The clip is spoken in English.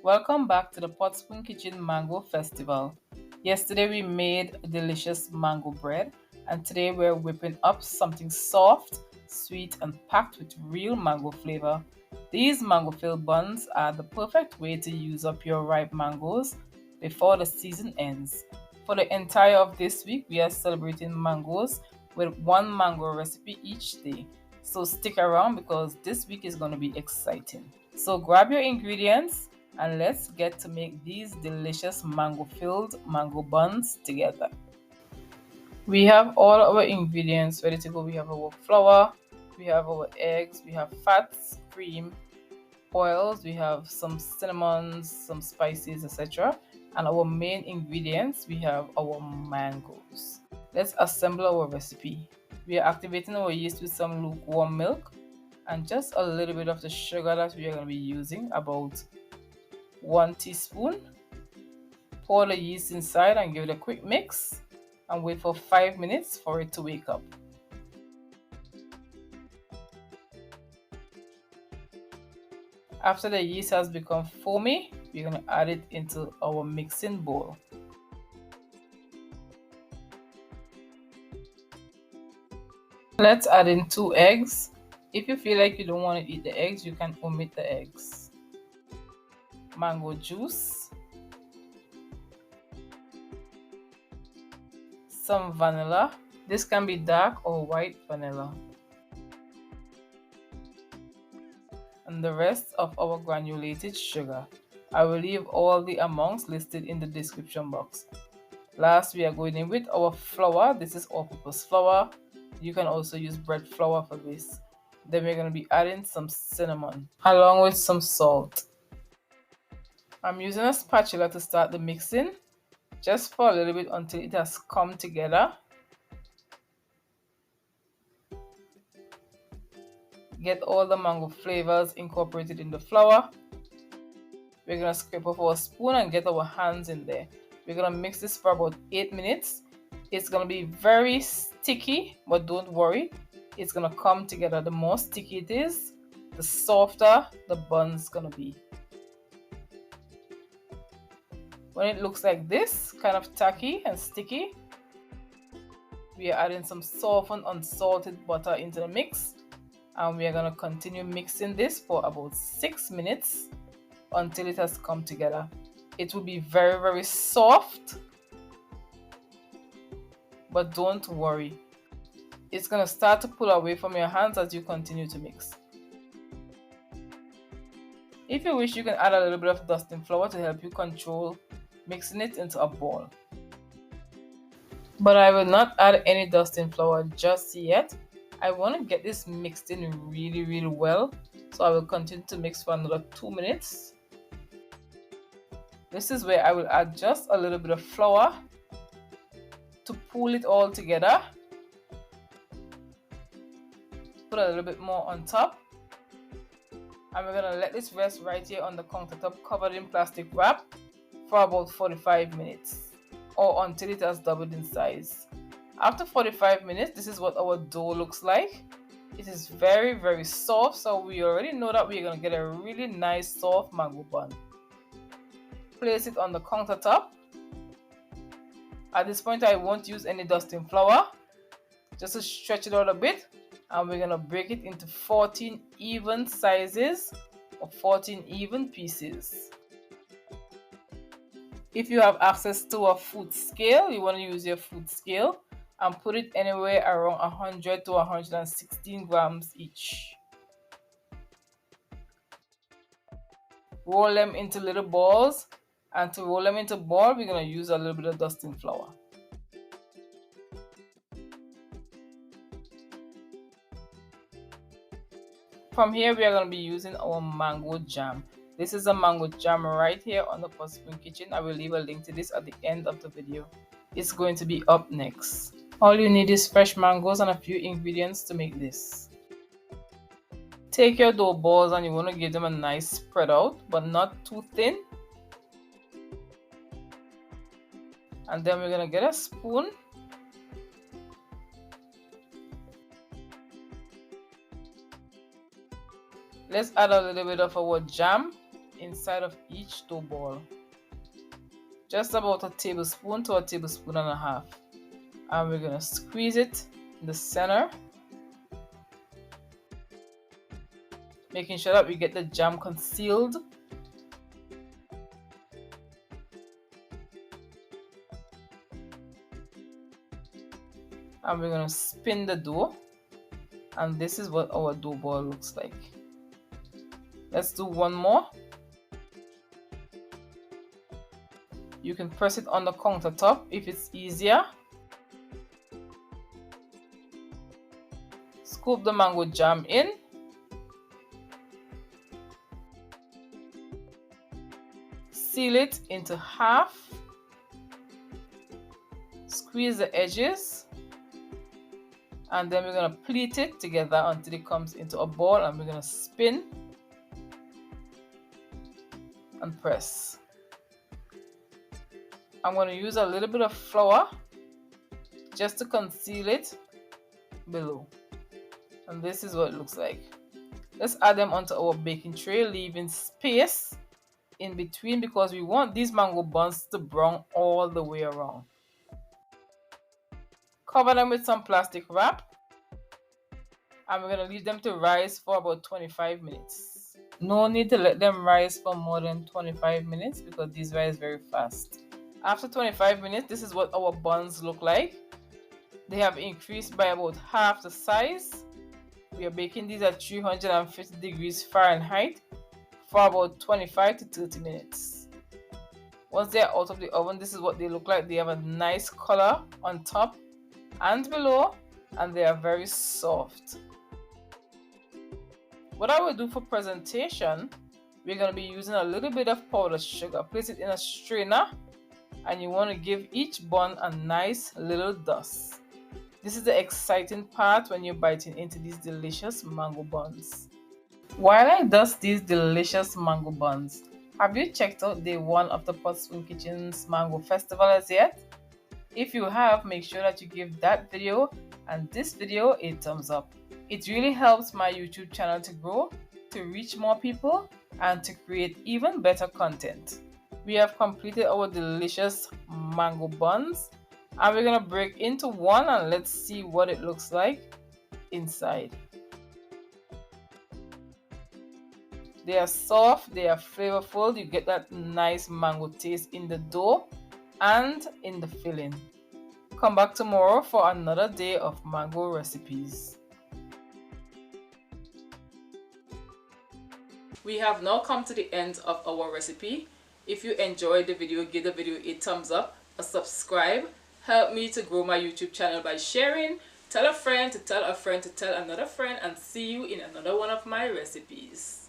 Welcome back to the Pot Spoon Kitchen Mango Festival. Yesterday we made a delicious mango bread, and today we're whipping up something soft, sweet, and packed with real mango flavor. These mango filled buns are the perfect way to use up your ripe mangoes before the season ends. For the entire of this week, we are celebrating mangoes with one mango recipe each day. So stick around because this week is going to be exciting. So grab your ingredients and let's get to make these delicious mango filled mango buns together. We have all our ingredients ready to go. We have our flour, we have our eggs, we have fats, cream, oils, we have some cinnamons, some spices, etc. And our main ingredients, we have our mangoes. Let's assemble our recipe. We are activating our yeast with some lukewarm milk and just a little bit of the sugar that we are going to be using, about 1 teaspoon. Pour the yeast inside and give it a quick mix and wait for 5 minutes for it to wake up. After the yeast has become foamy, we're going to add it into our mixing bowl. Let's add in 2 eggs. If you feel like you don't want to eat the eggs, you can omit the eggs. Mango juice, some vanilla. This can be dark or white vanilla. And the rest of our granulated sugar. I will leave all the amounts listed in the description box. Last, we are going in with our flour. This is all-purpose flour. You can also use bread flour for this. Then we're going to be adding some cinnamon along with some salt. I'm using a spatula to start the mixing, just for a little bit until it has come together. Get all the mango flavors incorporated in the flour. We're going to scrape off our spoon and get our hands in there. We're going to mix this for about 8 minutes. It's going to be very sticky, but don't worry, it's going to come together. The more sticky it is, the softer the bun's going to be. When it looks like this, kind of tacky and sticky, we are adding some softened unsalted butter into the mix, and we are going to continue mixing this for about 6 minutes until it has come together. It will be very, very soft, but don't worry, it's going to start to pull away from your hands as you continue to mix. If you wish, you can add a little bit of dusting flour to help you control mixing it into a ball. But I will not add any dusting flour just yet. I want to get this mixed in really, really well. So I will continue to mix for another 2 minutes. This is where I will add just a little bit of flour to pull it all together. Put a little bit more on top. And we're going to let this rest right here on the countertop covered in plastic wrap for about 45 minutes or until it has doubled in size. After 45 minutes, this is what our dough looks like. It is very, very soft, so we already know that we're going to get a really nice soft mango bun. Place it on the countertop. At this point, I won't use any dusting flour, just to stretch it out a bit, and we're going to break it into 14 even sizes or 14 even pieces. If you have access to a food scale, you want to use your food scale and put it anywhere around 100 to 116 grams each. Roll them into little balls, and to roll them into ball, we're going to use a little bit of dusting flour. From here, we are going to be using our mango jam. This is a mango jam right here on the Pot Spoon Kitchen. I will leave a link to this at the end of the video. It's going to be up next. All you need is fresh mangoes and a few ingredients to make this. Take your dough balls and you want to give them a nice spread out, but not too thin. And then we're going to get a spoon. Let's add a little bit of our jam inside of each dough ball. Just about a tablespoon to a tablespoon and a half. And we're gonna squeeze it in the center, making sure that we get the jam concealed. And we're gonna spin the dough, and this is what our dough ball looks like. Let's do one more. You can press it on the countertop if it's easier. Scoop the mango jam in. Seal it into half. Squeeze the edges. And then we're going to pleat it together until it comes into a ball, and we're going to spin and press. I'm going to use a little bit of flour just to conceal it below. And this is what it looks like. Let's add them onto our baking tray, leaving space in between because we want these mango buns to brown all the way around. Cover them with some plastic wrap, and we're going to leave them to rise for about 25 minutes. No need to let them rise for more than 25 minutes because these rise very fast. After 25 minutes, this is what our buns look like. They have increased by about half the size. We are baking these at 350 degrees Fahrenheit for about 25 to 30 minutes. Once they are out of the oven, this is what they look like. They have a nice color on top and below, and they are very soft. What I will do for presentation, we're going to be using a little bit of powdered sugar. Place it in a strainer, and you want to give each bun a nice little dust. This is the exciting part when you're biting into these delicious mango buns. While I dust these delicious mango buns, have you checked out day 1 of the Pot Spoon Kitchen's Mango Festival as yet? If you have, make sure that you give that video and this video a thumbs up. It really helps my YouTube channel to grow, to reach more people, and to create even better content. We have completed our delicious mango buns, and we're gonna break into one and let's see what it looks like inside. They are soft, they are flavorful. You get that nice mango taste in the dough and in the filling. Come back tomorrow for another day of mango recipes. We have now come to the end of our recipe. If you enjoyed the video, give the video a thumbs up, a subscribe. Help me to grow my YouTube channel by sharing. Tell a friend to tell a friend to tell another friend, and see you in another one of my recipes.